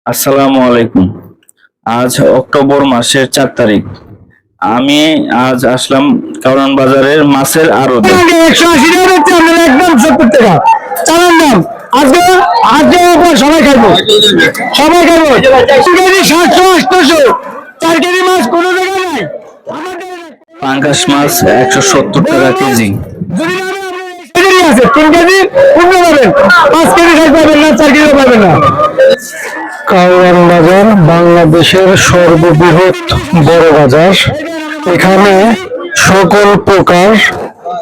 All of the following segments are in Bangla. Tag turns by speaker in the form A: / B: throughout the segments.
A: আসসালামু আলাইকুম। আজ অক্টোবর মাসের 4 তারিখ। আমি আজ আসলাম কারওয়ান বাজারের মাছের আড়তে।
B: 180 টাকা দিচ্ছে, আপনারা একদম 70 টাকা চালান দাম। আজকে আজকে সবাই খাইবো, সবাই খাইবো। 2 কেজি 700 800, 4 কেজি মাছ কোনো জায়গায় নাই।
A: পাঙ্গাস মাছ 170 টাকা কেজি।
B: যদি না আছে 3 কেজি পূর্ণ পাবেন, 5 কেজি খাই পাবেন না, 4 কেজি পাবেন না। কারওয়ান বাজার বাংলাদেশের সর্ববৃহৎ বড় বাজার। এখানে সকল প্রকার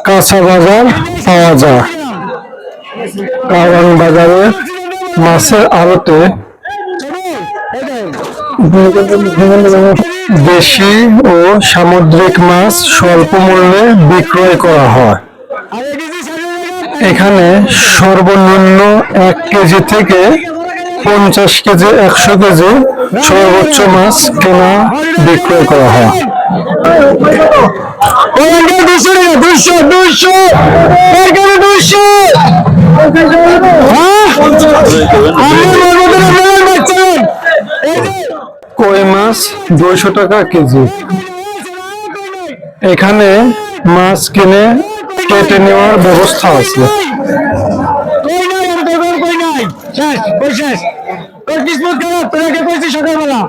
B: কাঁচা বাজার পাওয়া যায়। কারওয়ান বাজারে মাছের আড়তে দেশি ও সামুদ্রিক মাছ স্বল্প মূল্যে বিক্রয় করা হয়। এখানে সর্বনিম্ন 1 কেজি থেকে 50 কেজি 100 কেজি সর্বোচ্চ মাছ কেনা বিক্রয় করা হয়। 200 কই মাছ 200 টাকা কেজি। এখানে মাছ কিনে কেটে নেওয়ার ব্যবস্থা আছে। সকালবেলা